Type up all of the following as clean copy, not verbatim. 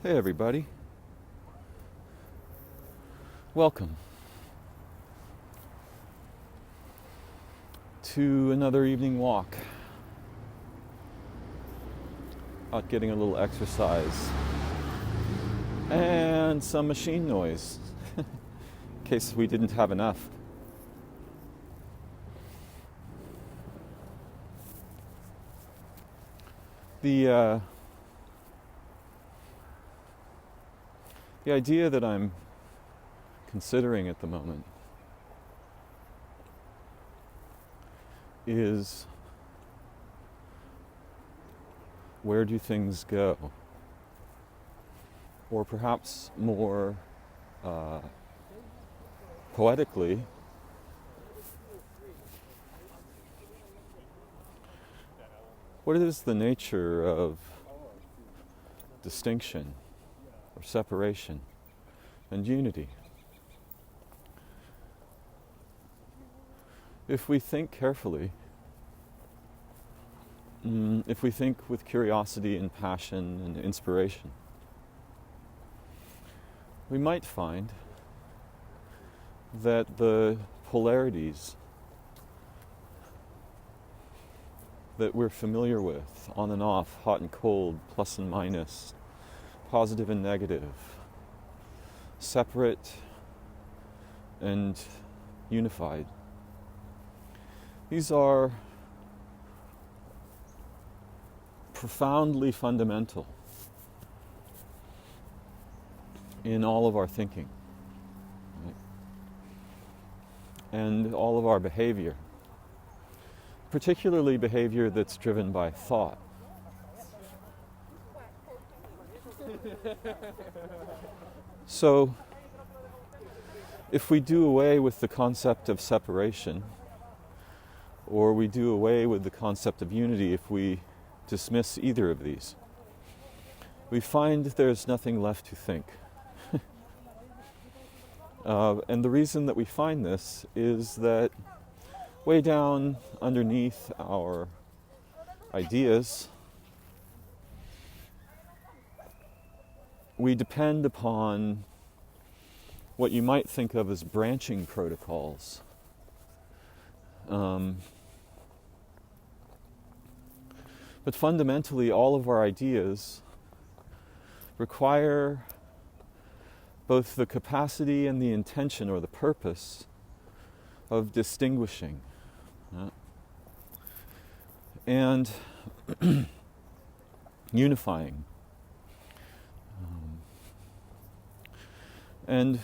Hey everybody, welcome to another evening walk. Out getting a little exercise and some machine noise in case we didn't have enough. The idea that I'm considering at the moment is, where do things go? Or perhaps more poetically, what is the nature of distinction or separation and unity? If we think carefully, if we think with curiosity and passion and inspiration, we might find that the polarities that we're familiar with, on and off, hot and cold, plus and minus, positive and negative, separate and unified, these are profoundly fundamental in all of our thinking, right? And all of our behavior, particularly behavior that's driven by thought. So, if we do away with the concept of separation, or we do away with the concept of unity, if we dismiss either of these, we find there's nothing left to think. And the reason that we find this is that way down underneath our ideas, we depend upon what you might think of as branching protocols. But fundamentally, all of our ideas require both the capacity and the intention, or the purpose, of distinguishing. And unifying. And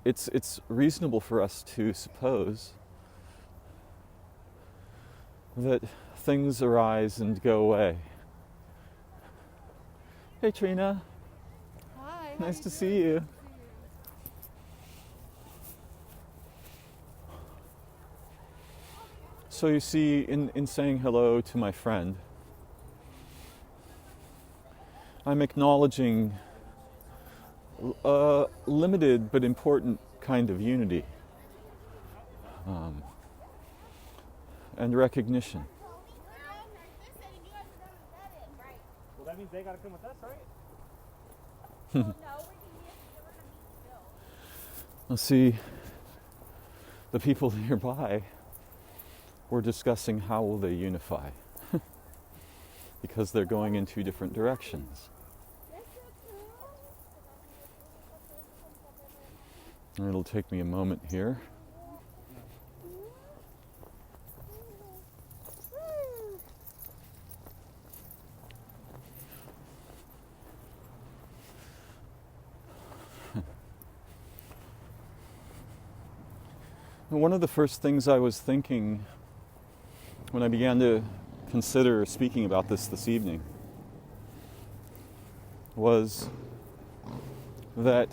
it's reasonable for us to suppose that things arise and go away. Hey Trina. Hi. Nice to see you. So you see, in saying hello to my friend, I'm acknowledging a limited but important kind of unity and recognition. Well, that means they gotta come with us, right? Let's see, the people nearby were discussing how will they unify because they're going in two different directions. And it'll take me a moment here. One of the first things I was thinking when I began to consider speaking about this evening was that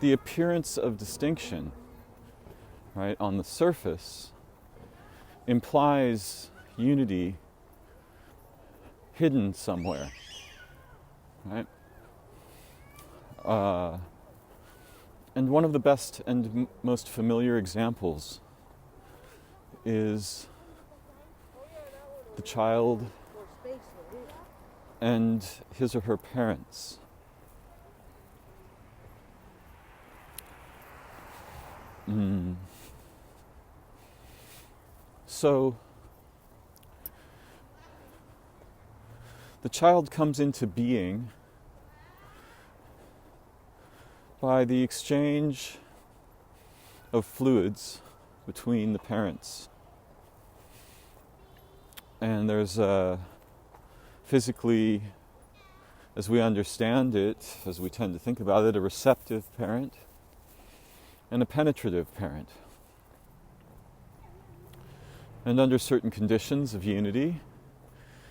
the appearance of distinction, right, on the surface implies unity hidden somewhere, right? And one of the best and most familiar examples is the child and his or her parents. So the child comes into being by the exchange of fluids between the parents. And there's physically, as we understand it, as we tend to think about it, a receptive parent and a penetrative parent. And under certain conditions of unity,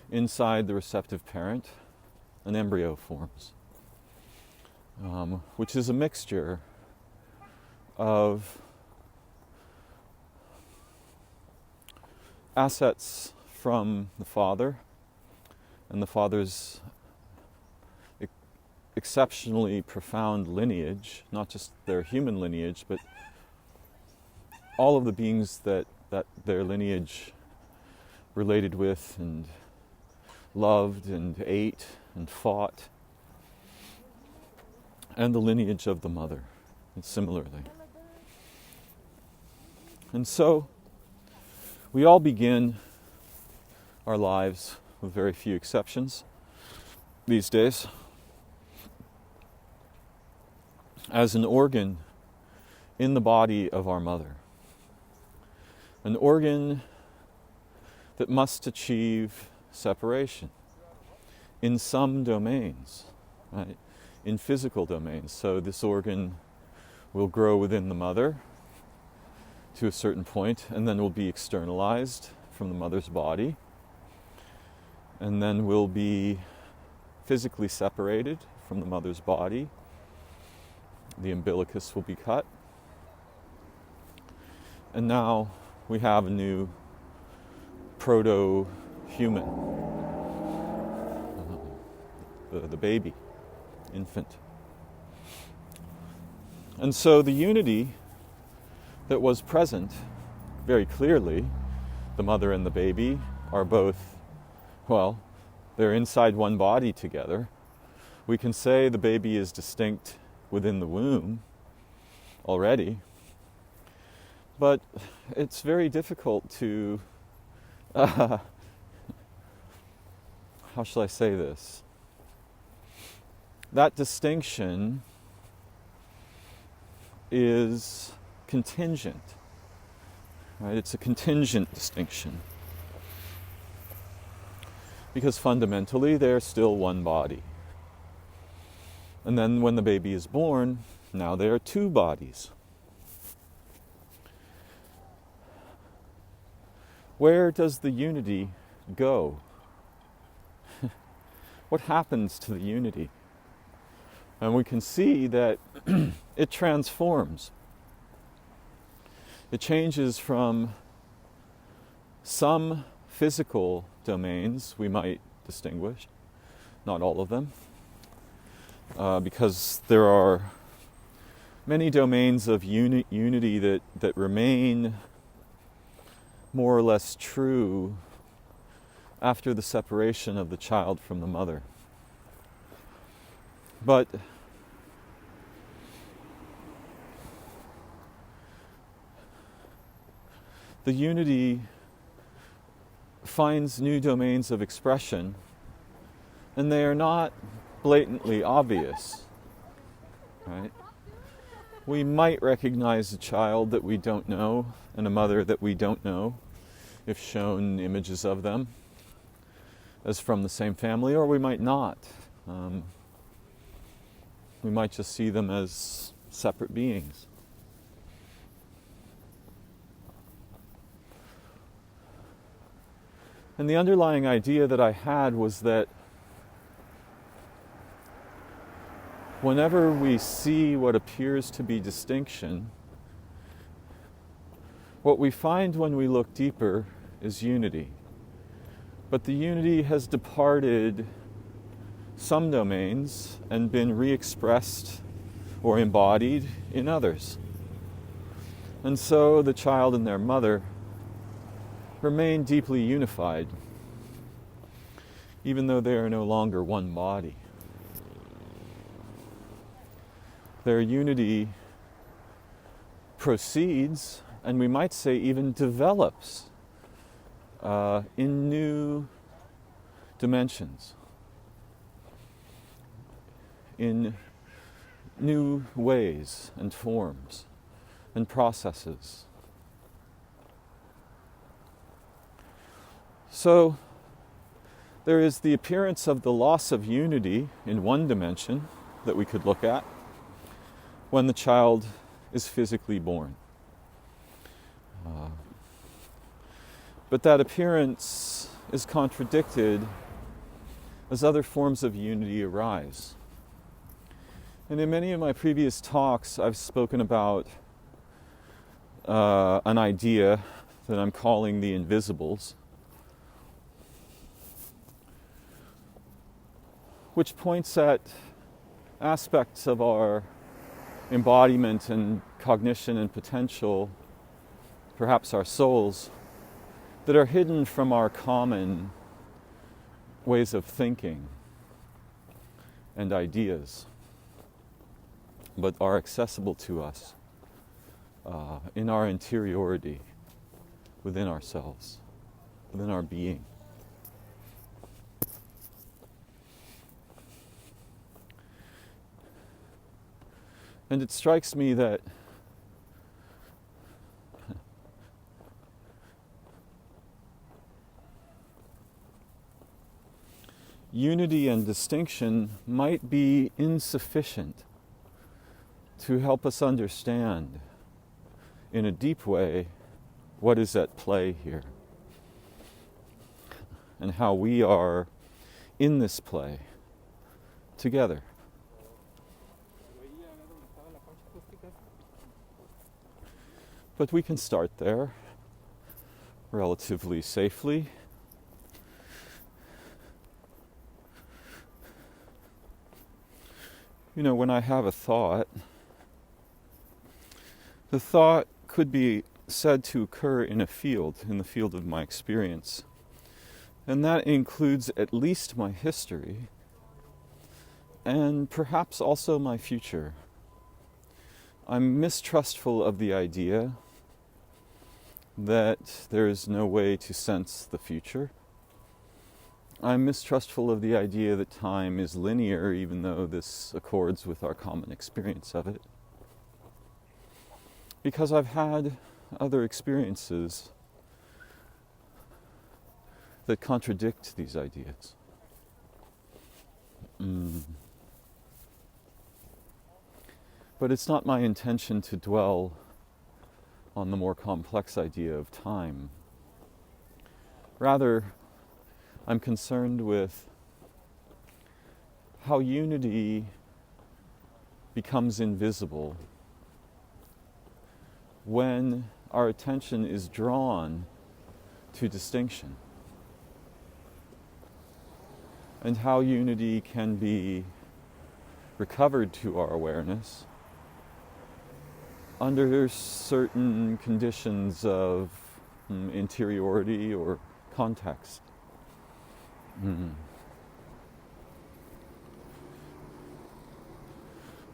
inside the receptive parent, an embryo forms, which is a mixture of assets from the father and the father's exceptionally profound lineage, not just their human lineage, but all of the beings that their lineage related with and loved and ate and fought, and the lineage of the mother, and similarly. And so we all begin our lives, with very few exceptions these days, as an organ in the body of our mother. An organ that must achieve separation in some domains, right? In physical domains. So this organ will grow within the mother to a certain point, and then will be externalized from the mother's body, and then will be physically separated from the mother's body. The umbilicus will be cut. And now we have a new proto-human, the baby, infant. And so the unity that was present very clearly, the mother and the baby are both, well, they're inside one body together. We can say the baby is distinct within the womb already, but it's very difficult to, how shall I say this? That distinction is contingent, right? It's a contingent distinction, because fundamentally they're still one body. And then when the baby is born, now there are two bodies. Where does the unity go? What happens to the unity? And we can see that it transforms. It changes from some physical domains we might distinguish, not all of them, because there are many domains of unity that remain more or less true after the separation of the child from the mother. But the unity finds new domains of expression, and they are not blatantly obvious, right? We might recognize a child that we don't know and a mother that we don't know if shown images of them as from the same family, or we might not. We might just see them as separate beings. And the underlying idea that I had was that whenever we see what appears to be distinction, what we find when we look deeper is unity. But the unity has departed some domains and been re-expressed or embodied in others. And so the child and their mother remain deeply unified. even though they are no longer one body. Their unity proceeds, and we might say even develops, in new dimensions, in new ways and forms and processes. So there is the appearance of the loss of unity in one dimension that we could look at when the child is physically born. But that appearance is contradicted as other forms of unity arise. And in many of my previous talks, I've spoken about an idea that I'm calling the invisibles, which points at aspects of our embodiment and cognition and potential, perhaps our souls, that are hidden from our common ways of thinking and ideas, but are accessible to us in our interiority, within ourselves, within our being. And it strikes me that unity and distinction might be insufficient to help us understand in a deep way what is at play here and how we are in this play together. But we can start there relatively safely. You know, when I have a thought, the thought could be said to occur in the field of my experience. And that includes at least my history and perhaps also my future. I'm mistrustful of the idea that there is no way to sense the future. I'm mistrustful of the idea that time is linear, even though this accords with our common experience of it. Because I've had other experiences that contradict these ideas. But it's not my intention to dwell on the more complex idea of time. Rather, I'm concerned with how unity becomes invisible when our attention is drawn to distinction, and how unity can be recovered to our awareness under certain conditions of interiority or context.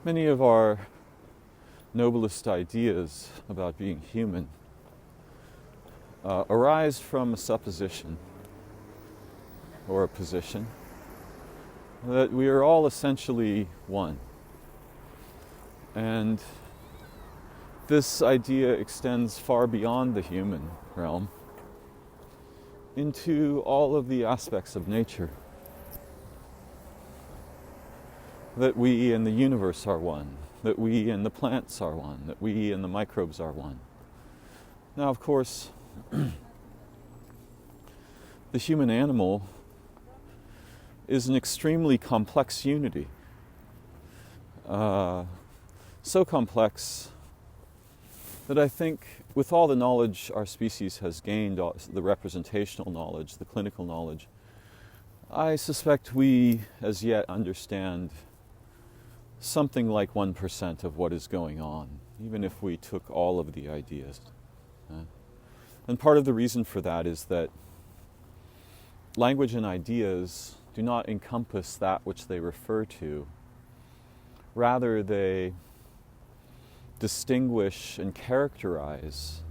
Many of our noblest ideas about being human arise from a supposition or a position that we are all essentially one. And this idea extends far beyond the human realm into all of the aspects of nature. That we and the universe are one, that we and the plants are one, that we and the microbes are one. Now, of course, the human animal is an extremely complex unity. So complex that I think with all the knowledge our species has gained, the representational knowledge, the clinical knowledge, I suspect we as yet understand something like 1% of what is going on, even if we took all of the ideas. And part of the reason for that is that language and ideas do not encompass that which they refer to. Rather, they distinguish and characterize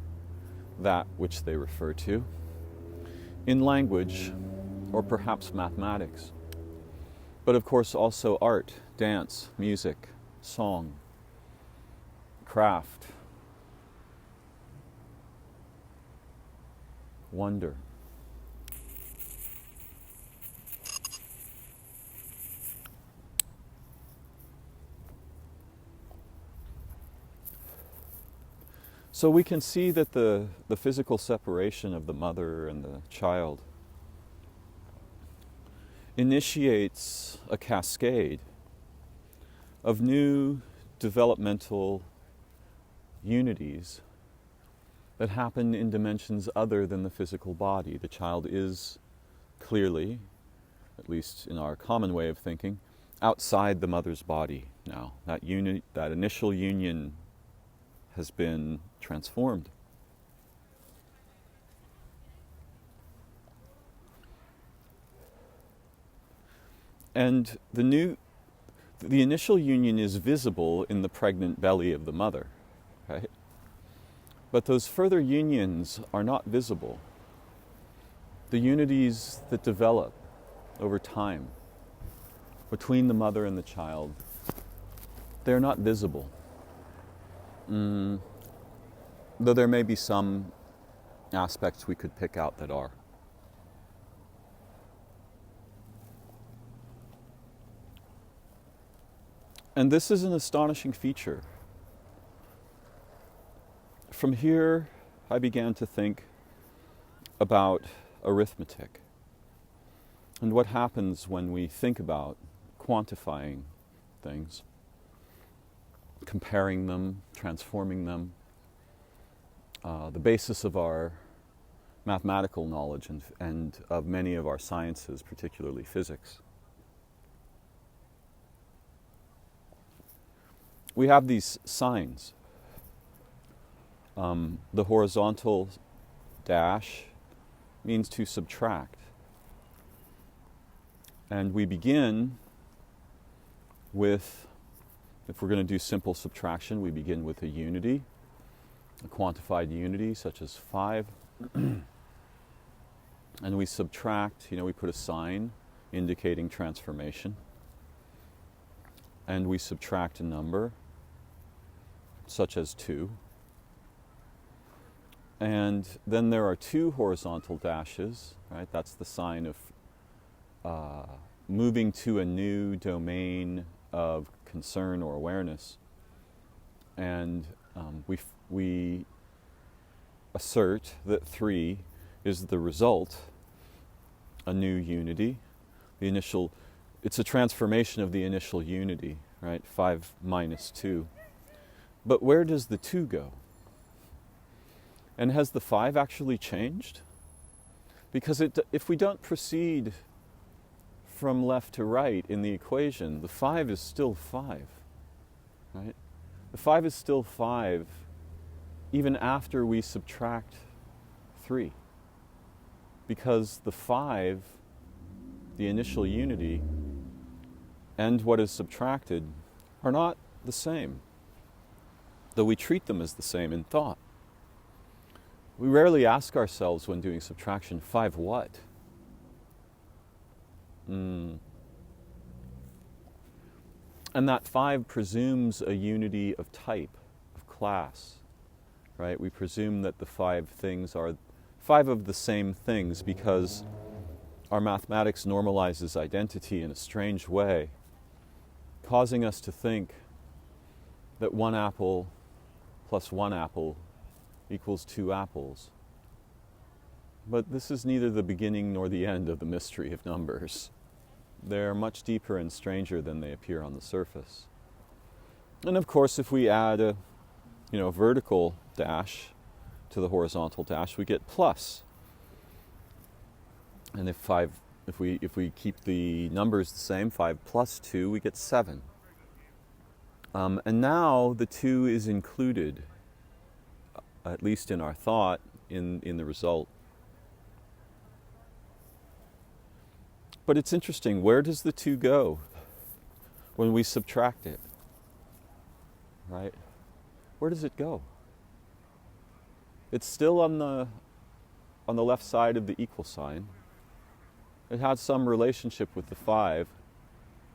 that which they refer to in language or perhaps mathematics. But of course also art, dance, music, song, craft, wonder. So we can see that the physical separation of the mother and the child initiates a cascade of new developmental unities that happen in dimensions other than the physical body. The child is clearly, at least in our common way of thinking, outside the mother's body now. That initial union has been transformed. And the initial union is visible in the pregnant belly of the mother, right? But those further unions are not visible. The unities that develop over time between the mother and the child, they're not visible. Though there may be some aspects we could pick out that are. And this is an astonishing feature. From here, I began to think about arithmetic and what happens when we think about quantifying things, comparing them, transforming them, the basis of our mathematical knowledge and of many of our sciences, particularly physics. We have these signs. The horizontal dash means to subtract. And we begin with, if we're going to do simple subtraction, we begin with a unity, a quantified unity such as 5. And we subtract, we put a sign indicating transformation. And we subtract a number such as 2. And then there are 2 horizontal dashes, right? That's the sign of moving to a new domain of concern or awareness. And we assert that 3 is the result, a new unity. It's a transformation of the initial unity, right? 5 minus 2. But where does the 2 go? And has the 5 actually changed? Because if we don't proceed from left to right in the equation, the 5 is still 5, right? The 5 is still 5 even after we subtract 3. Because the 5, the initial unity, and what is subtracted are not the same, though we treat them as the same in thought. We rarely ask ourselves when doing subtraction, 5 what? And that 5 presumes a unity of type, of class, right? We presume that the 5 things are 5 of the same things because our mathematics normalizes identity in a strange way, causing us to think that 1 apple plus 1 apple equals 2 apples. But this is neither the beginning nor the end of the mystery of numbers. They're much deeper and stranger than they appear on the surface. And of course, if we add a vertical dash to the horizontal dash, we get plus. And if we keep the numbers the same, 5 plus 2, we get 7. And now the 2 is included, at least in our thought, in the result. But it's interesting, where does the two go when we subtract it? Right? Where does it go? It's still on the left side of the equal sign. It has some relationship with the 5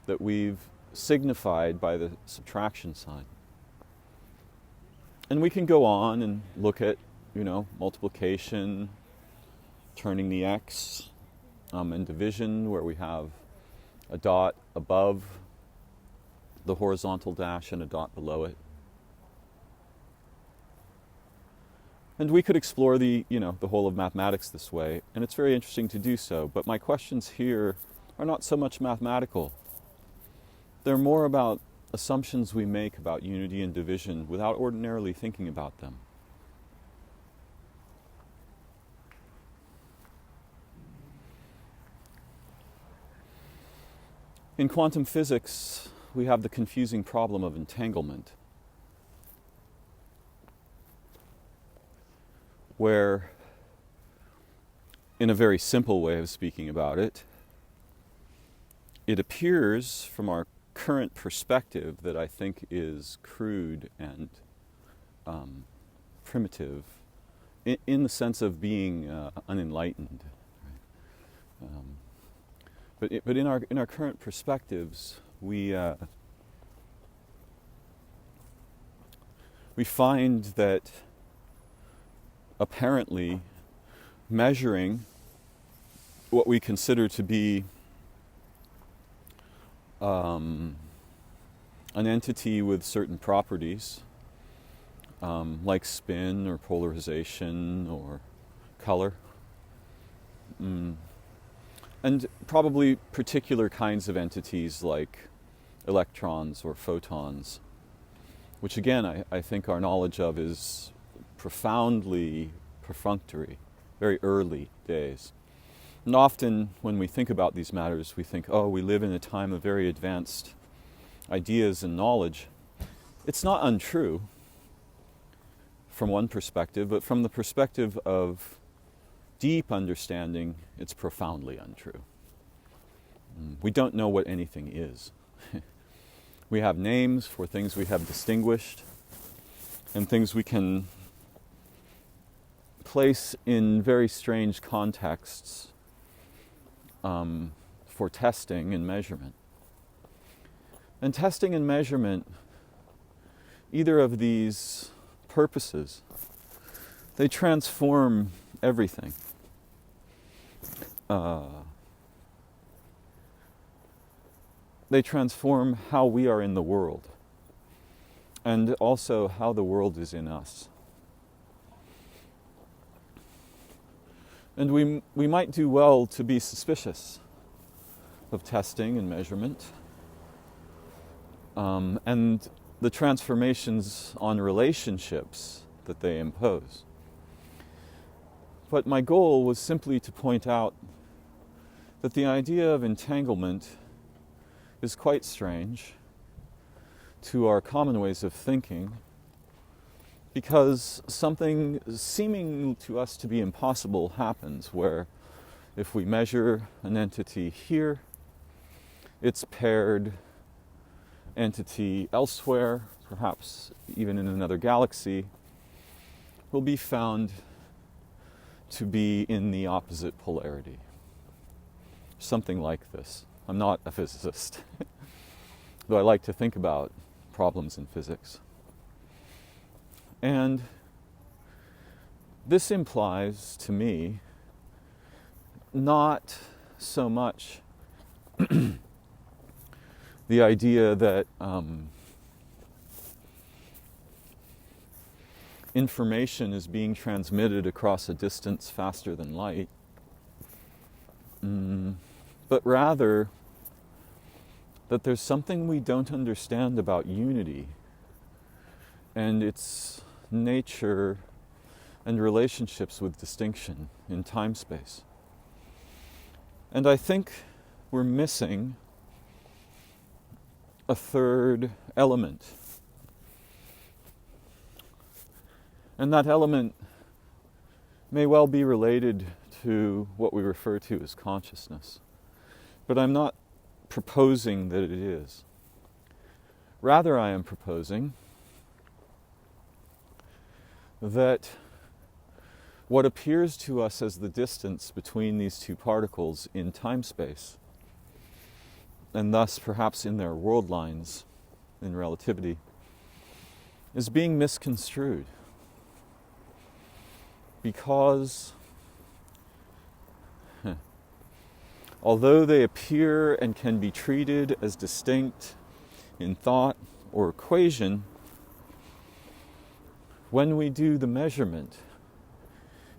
that we've signified by the subtraction sign. And we can go on and look at, multiplication, turning the x, and division, where we have a dot above the horizontal dash and a dot below it. And we could explore the whole of mathematics this way, and it's very interesting to do so. But my questions here are not so much mathematical. They're more about assumptions we make about unity and division without ordinarily thinking about them. In quantum physics, we have the confusing problem of entanglement, where, in a very simple way of speaking about it, it appears from our current perspective that I think is crude and primitive, in the sense of being unenlightened. Right? But in our current perspectives, we find that apparently measuring what we consider to be an entity with certain properties, like spin or polarization or color, and probably particular kinds of entities like electrons or photons, which again I think our knowledge of is profoundly perfunctory, very early days. And often when we think about these matters, we think, oh, we live in a time of very advanced ideas and knowledge. It's not untrue from one perspective, but from the perspective of deep understanding, it's profoundly untrue. We don't know what anything is. We have names for things we have distinguished and things we can place in very strange contexts for testing and measurement. And testing and measurement, either of these purposes, they transform everything. They transform how we are in the world, and also how the world is in us. And we might do well to be suspicious of testing and measurement, and the transformations on relationships that they impose. But my goal was simply to point out that the idea of entanglement is quite strange to our common ways of thinking, because something seeming to us to be impossible happens, where if we measure an entity here, its paired entity elsewhere, perhaps even in another galaxy, will be found to be in the opposite polarity. Something like this. I'm not a physicist, though I like to think about problems in physics. And this implies to me not so much the idea that information is being transmitted across a distance faster than light, but rather that there's something we don't understand about unity and its nature and relationships with distinction in time-space. And I think we're missing a third element. And that element may well be related to what we refer to as consciousness. But I'm not proposing that it is. Rather, I am proposing that what appears to us as the distance between these two particles in time-space, and thus perhaps in their world lines in relativity, is being misconstrued. Because although they appear and can be treated as distinct in thought or equation, when we do the measurement,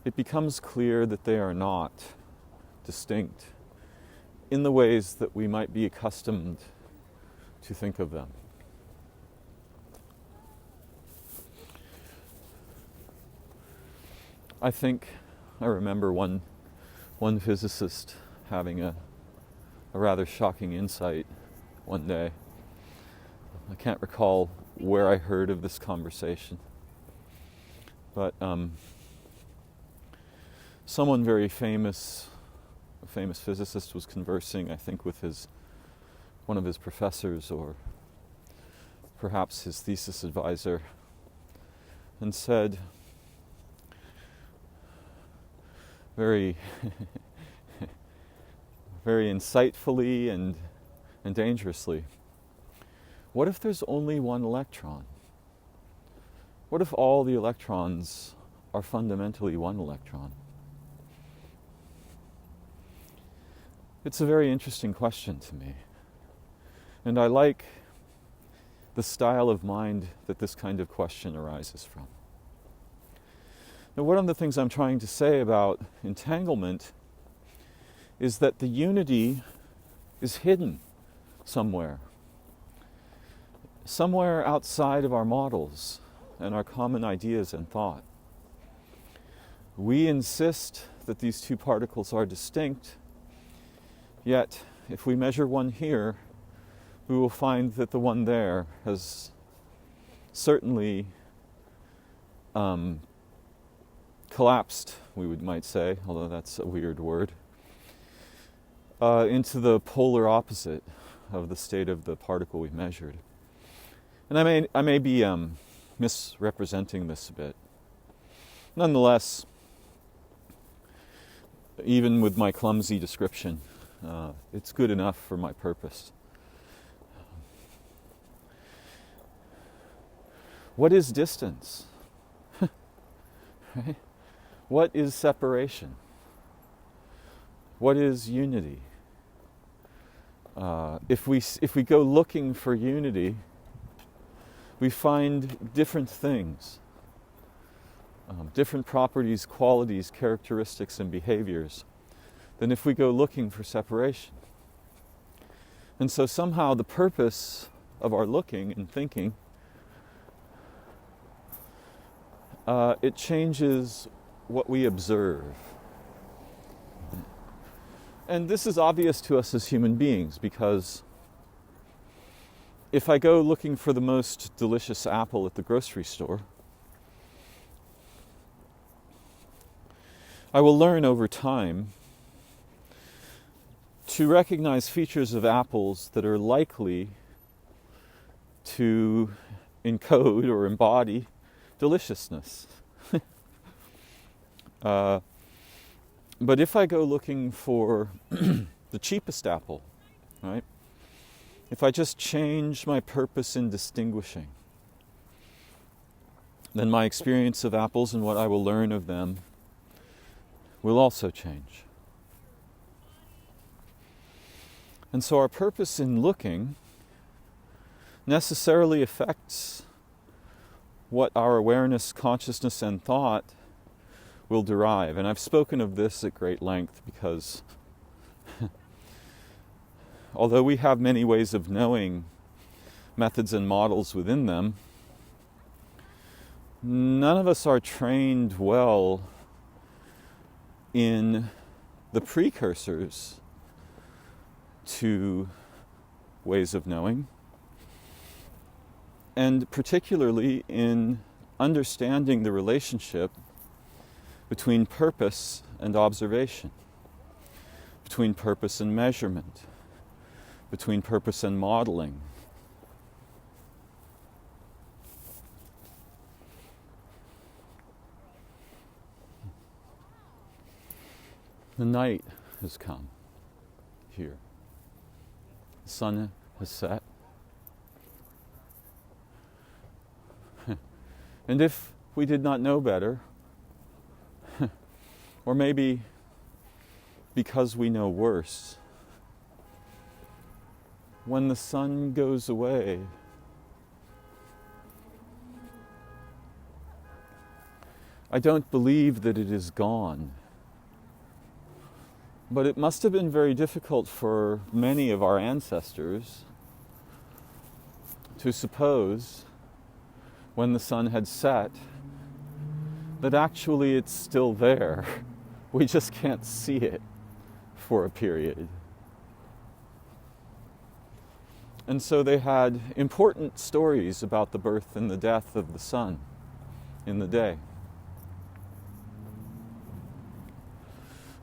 it becomes clear that they are not distinct in the ways that we might be accustomed to think of them. I remember one physicist having a rather shocking insight one day. I can't recall where I heard of this conversation, but someone very famous, a famous physicist, was conversing, I think, with one of his professors or perhaps his thesis advisor, and said very very insightfully and dangerously, what if there's only one electron? What if all the electrons are fundamentally one electron? It's a very interesting question to me. And I like the style of mind that this kind of question arises from. Now, one of the things I'm trying to say about entanglement is that the unity is hidden somewhere outside of our models and our common ideas and thought. We insist that these two particles are distinct, yet if we measure one here, we will find that the one there has certainly collapsed, we might say, although that's a weird word, into the polar opposite of the state of the particle we measured. And I may be misrepresenting this a bit. Nonetheless, even with my clumsy description, it's good enough for my purpose. What is distance? Right? What is separation? What is unity? If we go looking for unity, we find different things, different properties, qualities, characteristics, and behaviors than if we go looking for separation. And so somehow the purpose of our looking and thinking, it changes what we observe. And this is obvious to us as human beings, because if I go looking for the most delicious apple at the grocery store, I will learn over time to recognize features of apples that are likely to encode or embody deliciousness. But if I go looking for the cheapest apple, right? If I just change my purpose in distinguishing, then my experience of apples and what I will learn of them will also change. And so our purpose in looking necessarily affects what our awareness, consciousness, and thought will derive. And I've spoken of this at great length because although we have many ways of knowing, methods and models within them, none of us are trained well in the precursors to ways of knowing, and particularly in understanding the relationship between purpose and observation, between purpose and measurement, between purpose and modeling. The night has come here. The sun has set. And if we did not know better, or maybe because we know worse, when the sun goes away, I don't believe that it is gone. But it must have been very difficult for many of our ancestors to suppose, when the sun had set, that actually it's still there. We just can't see it for a period. And so they had important stories about the birth and the death of the sun in the day.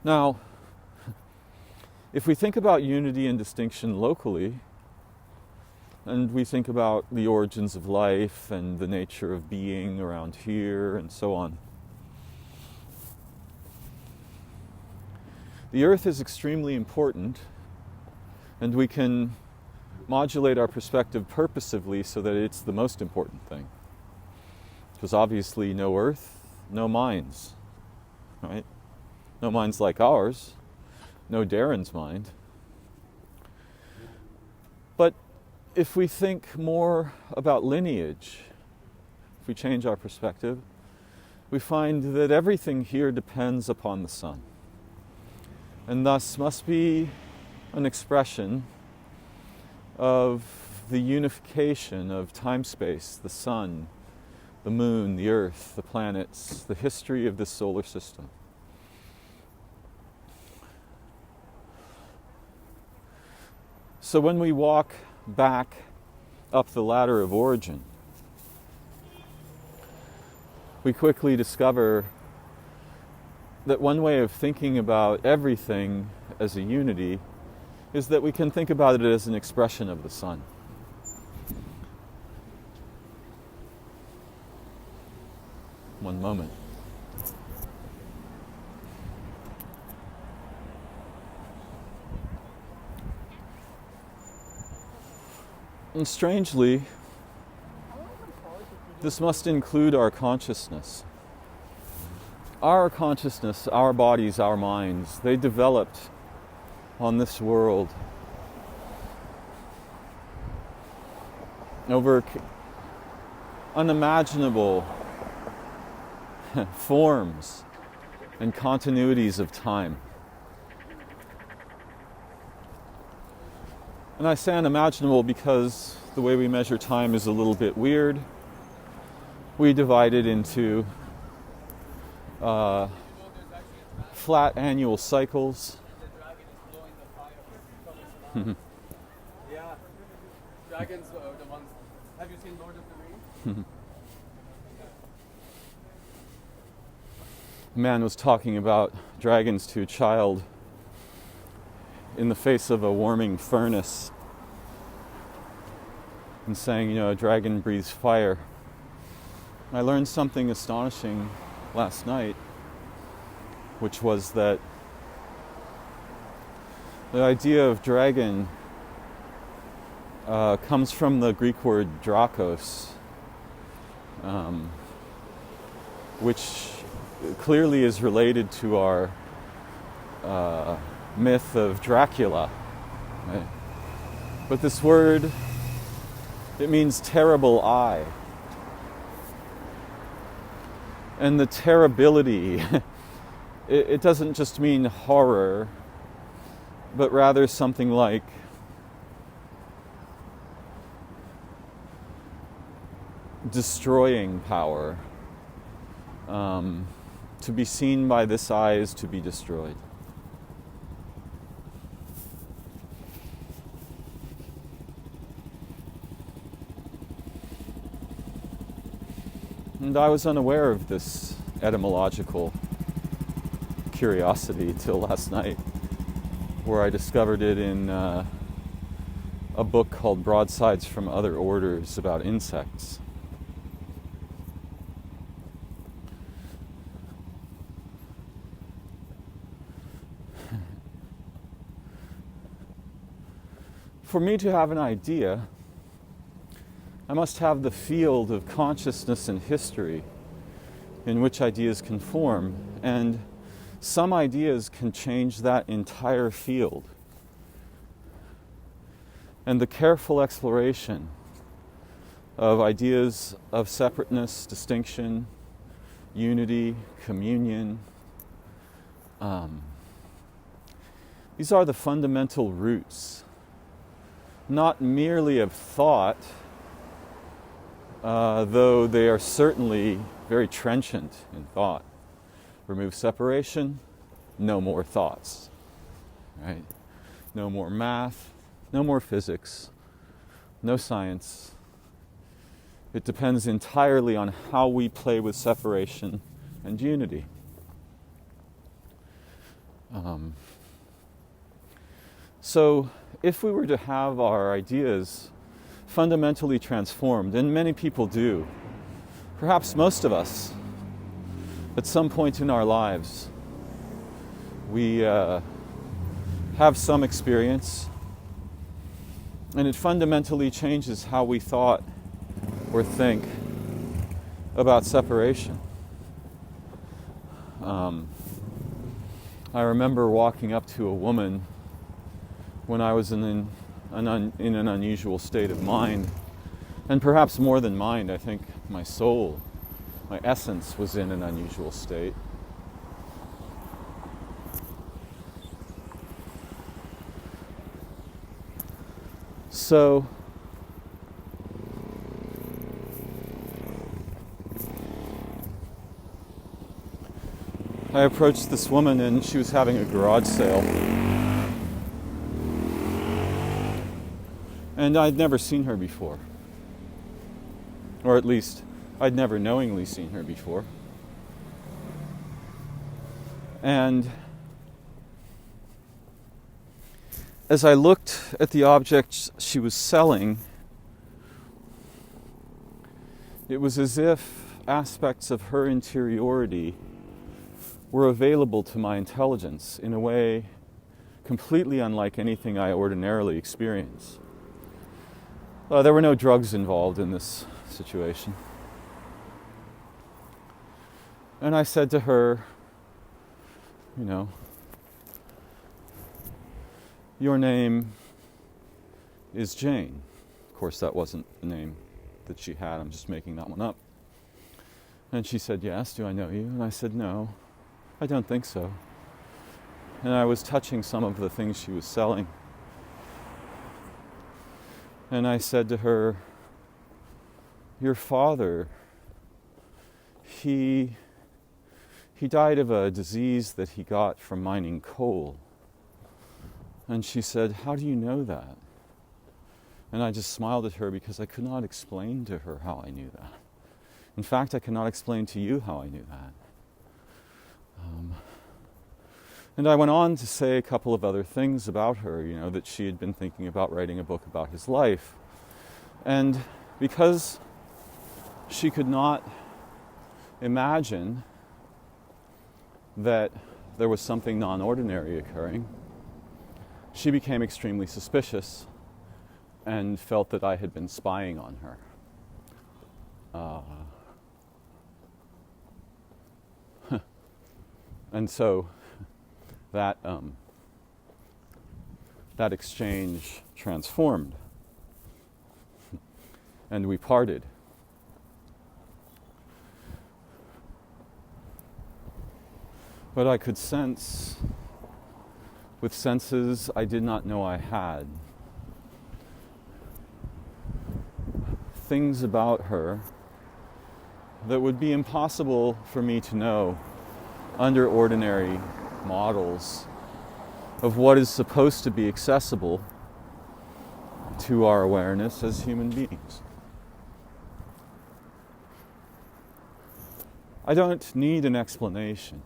Now, if we think about unity and distinction locally, and we think about the origins of life and the nature of being around here and so on, the earth is extremely important, and we can modulate our perspective purposively so that it's the most important thing. Because obviously no earth, no minds, right? No minds like ours. No Darren's mind. But if we think more about lineage, if we change our perspective, we find that everything here depends upon the sun, and thus must be an expression of the unification of time-space, the sun, the moon, the earth, the planets, the history of this solar system. So when we walk back up the ladder of origin, we quickly discover that one way of thinking about everything as a unity is that we can think about it as an expression of the sun. One moment. And strangely, this must include our consciousness. Our consciousness, our bodies, our minds, they developed on this world over unimaginable forms and continuities of time. And I say unimaginable because the way we measure time is a little bit weird. We divide it into flat annual cycles. Yeah, dragons are the ones. Have you seen Lord of the Rings? A man was talking about dragons to a child in the face of a warming furnace and saying, a dragon breathes fire. I learned something astonishing last night, which was that the idea of dragon comes from the Greek word drakos, which clearly is related to our myth of Dracula. Right? But this word, it means terrible eye. And the terribility, it doesn't just mean horror, but rather something like destroying power. To be seen by this eye is to be destroyed. And I was unaware of this etymological curiosity till last night, where I discovered it in a book called Broadsides from Other Orders about insects. For me to have an idea, I must have the field of consciousness and history in which ideas can form, and some ideas can change that entire field. And the careful exploration of ideas of separateness, distinction, unity, communion, these are the fundamental roots, not merely of thought, though they are certainly very trenchant in thought. Remove separation, no more thoughts, right? No more math, no more physics, no science. It depends entirely on how we play with separation and unity. So if we were to have our ideas fundamentally transformed, and many people do, perhaps most of us, at some point in our lives, we have some experience, and it fundamentally changes how we thought or think about separation. I remember walking up to a woman when I was in an unusual state of mind, and perhaps more than mind, I think my soul, my essence was in an unusual state. So I approached this woman, and she was having a garage sale. And I'd never seen her before. Or at least, I'd never knowingly seen her before. And as I looked at the objects she was selling, it was as if aspects of her interiority were available to my intelligence in a way completely unlike anything I ordinarily experience. There were no drugs involved in this situation. And I said to her, your name is Jane. Of course, that wasn't the name that she had. I'm just making that one up. And she said, yes, do I know you? And I said, no, I don't think so. And I was touching some of the things she was selling. And I said to her, your father, he died of a disease that he got from mining coal. And she said, how do you know that? And I just smiled at her because I could not explain to her how I knew that. In fact, I cannot explain to you how I knew that. And I went on to say a couple of other things about her, that she had been thinking about writing a book about his life. And because she could not imagine that there was something non-ordinary occurring, she became extremely suspicious and felt that I had been spying on her. And so that exchange transformed, and we parted. But I could sense, with senses I did not know I had, things about her that would be impossible for me to know under ordinary models of what is supposed to be accessible to our awareness as human beings. I don't need an explanation,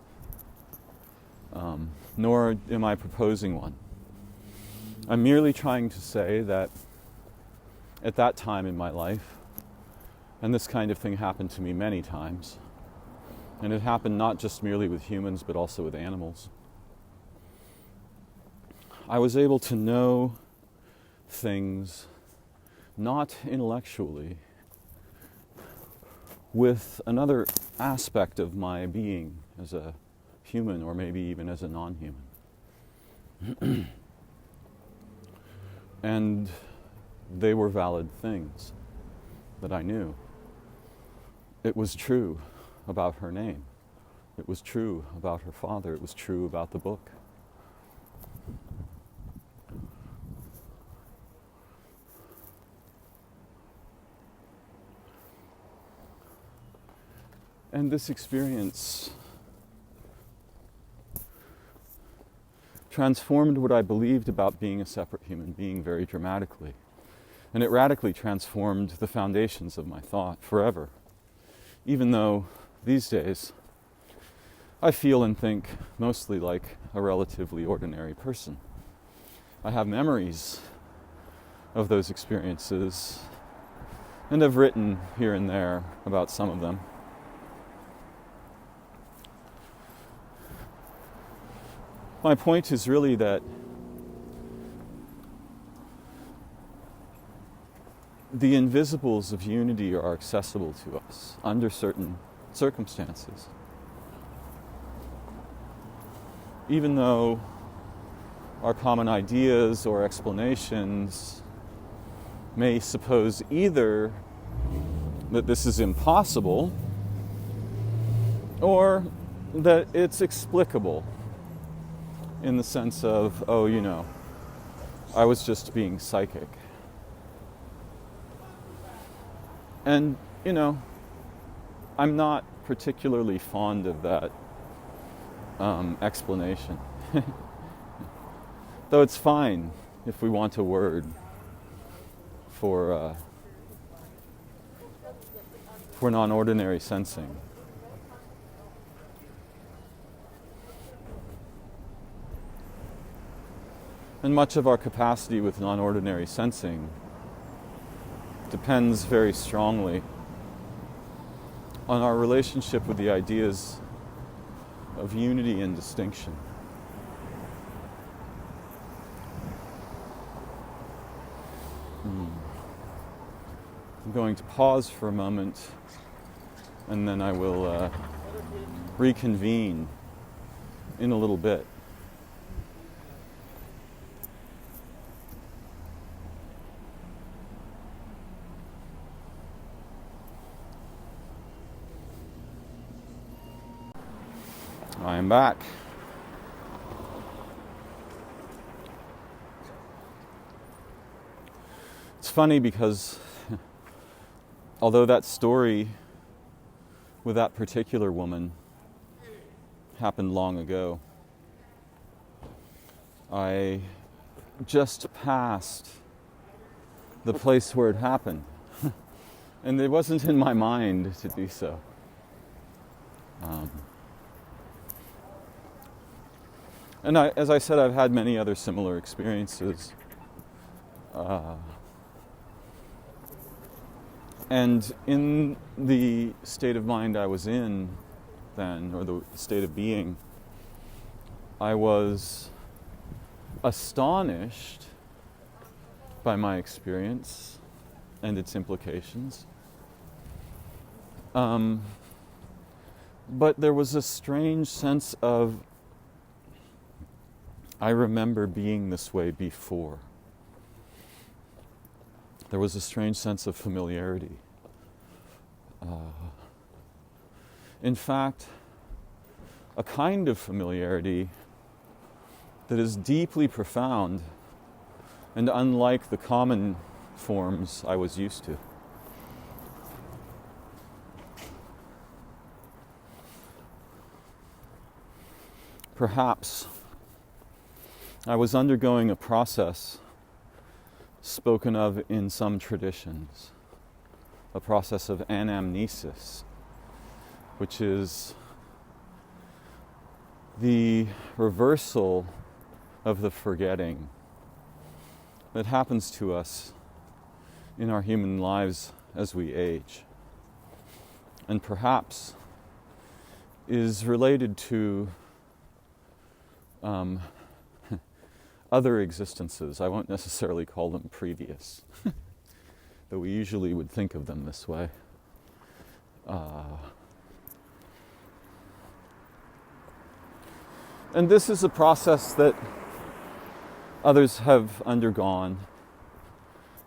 nor am I proposing one. I'm merely trying to say that at that time in my life. And this kind of thing happened to me many times. And it happened not just merely with humans, but also with animals. I was able to know things not intellectually, with another aspect of my being as a human, or maybe even as a non-human. And they were valid things that I knew. It was true about her name. It was true about her father. It was true about the book. And this experience transformed what I believed about being a separate human being very dramatically. And it radically transformed the foundations of my thought forever. Even though these days I feel and think mostly like a relatively ordinary person. I have memories of those experiences and have written here and there about some of them. My point is really that the invisibles of unity are accessible to us under certain circumstances. Even though our common ideas or explanations may suppose either that this is impossible or that it's explicable in the sense of, oh, you know, I was just being psychic. And, you know, I'm not particularly fond of that explanation. Though it's fine if we want a word for non-ordinary sensing. And much of our capacity with non-ordinary sensing depends very strongly on our relationship with the ideas of unity and distinction. I'm going to pause for a moment and then I will reconvene in a little bit. I am back. It's funny because although that story with that particular woman happened long ago, I just passed the place where it happened. And it wasn't in my mind to do so. And as I said, I've had many other similar experiences. And in the state of mind I was in then, or the state of being, I was astonished by my experience and its implications. But there was a strange sense of, I remember being this way before. There was a strange sense of familiarity. In fact, a kind of familiarity that is deeply profound and unlike the common forms I was used to. Perhaps I was undergoing a process spoken of in some traditions, a process of anamnesis, which is the reversal of the forgetting that happens to us in our human lives as we age, and perhaps is related to other existences. I won't necessarily call them previous, though we usually would think of them this way. And this is a process that others have undergone,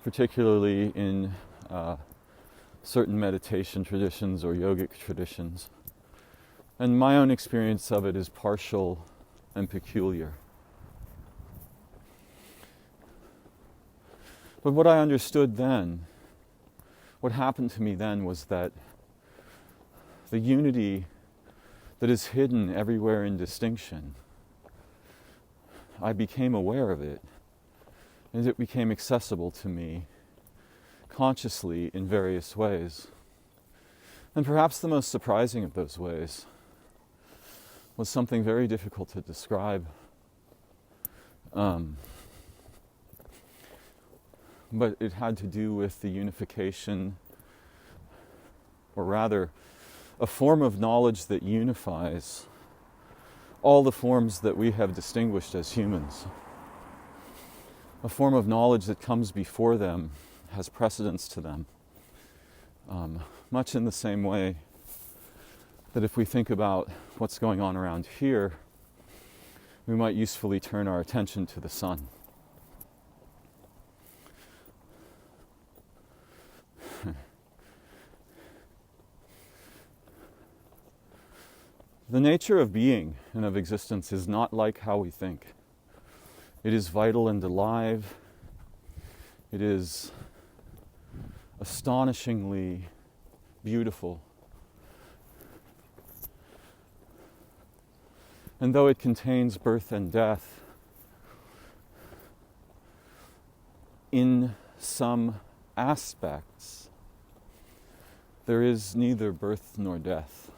particularly in certain meditation traditions or yogic traditions. And my own experience of it is partial and peculiar. But what I understood then, what happened to me then, was that the unity that is hidden everywhere in distinction, I became aware of it, and it became accessible to me consciously in various ways. And perhaps the most surprising of those ways was something very difficult to describe. But it had to do with the unification, or rather, a form of knowledge that unifies all the forms that we have distinguished as humans. A form of knowledge that comes before them, has precedence to them. Much in the same way that if we think about what's going on around here, we might usefully turn our attention to the sun. The nature of being and of existence is not like how we think. It is vital and alive. It is astonishingly beautiful. And though it contains birth and death, in some aspects, there is neither birth nor death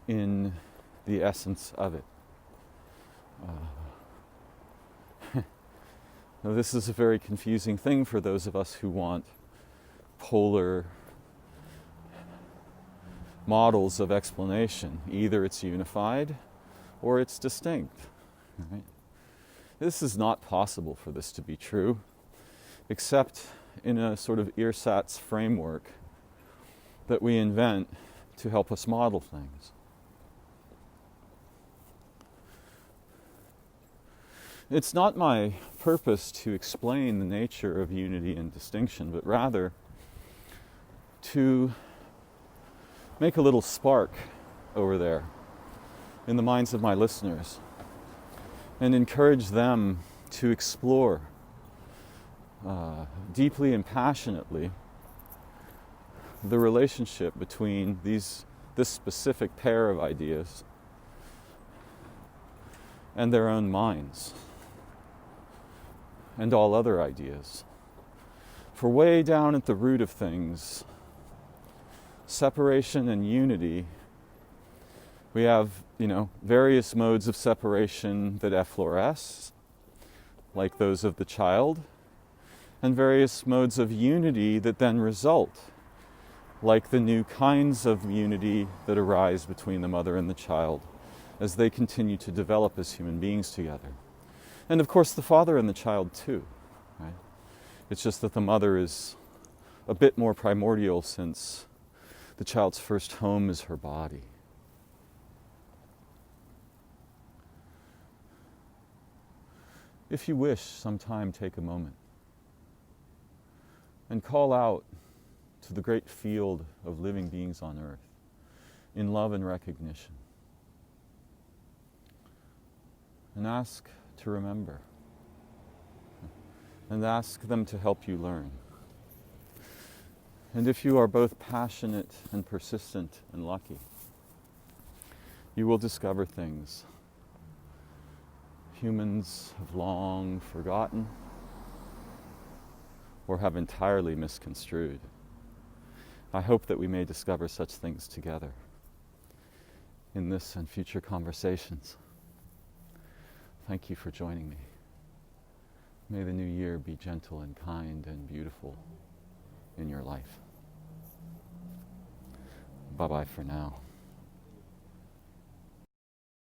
in the essence of it. Now, this is a very confusing thing for those of us who want polar models of explanation. Either it's unified or it's distinct. Right? This is not possible for this to be true, except in a sort of ersatz framework that we invent to help us model things. It's not my purpose to explain the nature of unity and distinction, but rather to make a little spark over there in the minds of my listeners and encourage them to explore deeply and passionately the relationship between this specific pair of ideas and their own minds and all other ideas. For way down at the root of things, separation and unity, we have, various modes of separation that effloresce, like those of the child, and various modes of unity that then result, like the new kinds of unity that arise between the mother and the child as they continue to develop as human beings together. And of course the father and the child too, right? It's just that the mother is a bit more primordial, since the child's first home is her body. If you wish, sometime take a moment and call out to the great field of living beings on earth in love and recognition, and ask to remember, and ask them to help you learn. And if you are both passionate and persistent and lucky, you will discover things humans have long forgotten or have entirely misconstrued. I hope that we may discover such things together in this and future conversations. Thank you for joining me. May the new year be gentle and kind and beautiful in your life. Bye-bye for now.